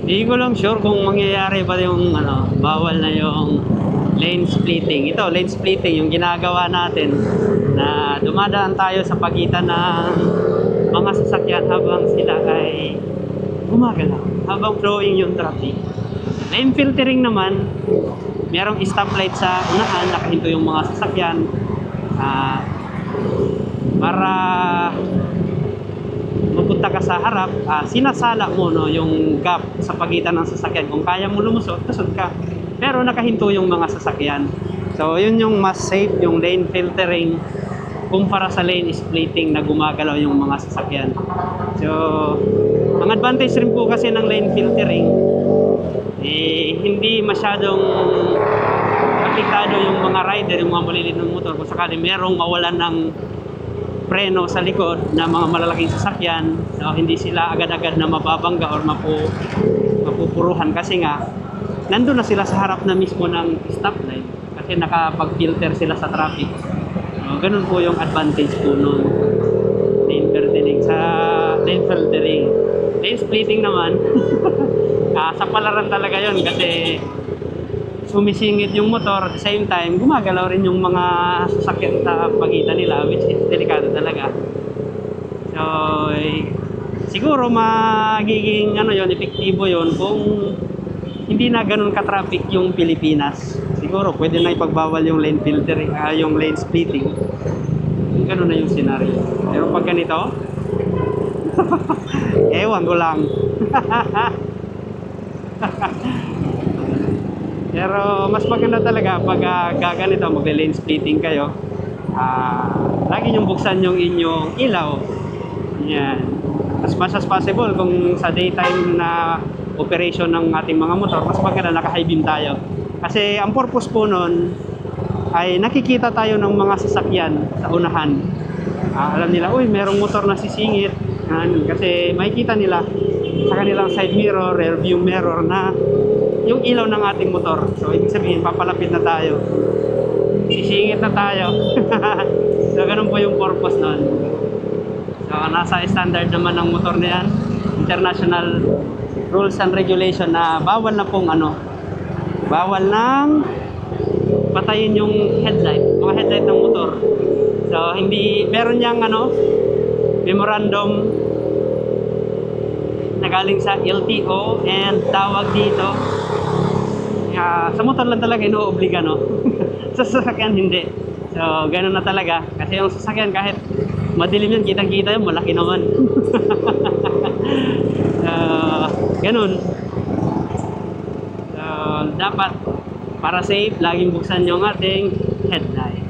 Hindi ko lang sure kung mangyayari ba yung ano, bawal na yung lane splitting. Ito, lane splitting yung ginagawa natin na dumadaan tayo sa pagitan ng mga sasakyan habang sila ay gumagalaw, habang flowing yung traffic. Lane filtering naman, merong stoplight sa unahan, nakahinto yung mga sasakyan para mapunta ka sa harap, sinasala mo no, yung gap sa pagitan ng sasakyan. Kung kaya mo lumusot, lusot ka. Pero nakahinto yung mga sasakyan. So, yun yung mas safe, yung lane filtering kumpara sa lane splitting na gumagalaw yung mga sasakyan. So, ang advantage rin po kasi ng lane filtering, hindi masyadong apektado yung mga rider, yung mga maliliit ng motor. Kung sakali merong mawalan ng preno sa likod na mga malalaking sasakyan, so hindi sila agad-agad na mababangga or mapupuruhan kasi nga nandun na sila sa harap na mismo ng stoplight kasi nakapag-filter sila sa traffic. So, ganun po yung advantage po nung lane filtering. Sa lane filtering, lane splitting naman sa palaran talaga yun kasi sumisingit yung motor, at the same time gumagalaw rin yung mga sasakyan sa pagitan nila, which is delikado talaga. So siguro magiging ano yon, epektibo yon kung hindi na ganun ka-traffic yung Pilipinas. Siguro pwede na ipagbawal yung lane filtering, yung lane splitting. Ganun na yung scenario. Pero pag ganito ewan ko lang. Pero mas maganda talaga pag gaganito, magle-lane splitting kayo. Lagi niyong buksan yung inyong ilaw. Yan. As much as possible, kung sa daytime na operation ng ating mga motor, mas maganda naka-high beam tayo. Kasi ang purpose po nun ay nakikita tayo ng mga sasakyan sa unahan. Alam nila, uy, merong motor na sisingit. Kasi makikita nila sa kanilang side mirror, rear view mirror na yung ilaw ng ating motor. So, ibig sabihin, papalapit na tayo. Sisingit na tayo. So, ganun po yung purpose nun. So, nasa standard naman ng motor na yan. International rules and regulation na bawal na pong bawal nang patayin yung headlight, mga headlight ng motor. So, hindi, meron niyang memorandum na galing sa LTO and tawag dito, sa motor lang talaga inuobliga, no? Sa sasakyan hindi. So, ganun na talaga. Kasi yung sasakyan kahit madilim yun, kitang-kita yun, malaki naman. Ganun. So, dapat para safe, laging buksan yung ating headlight.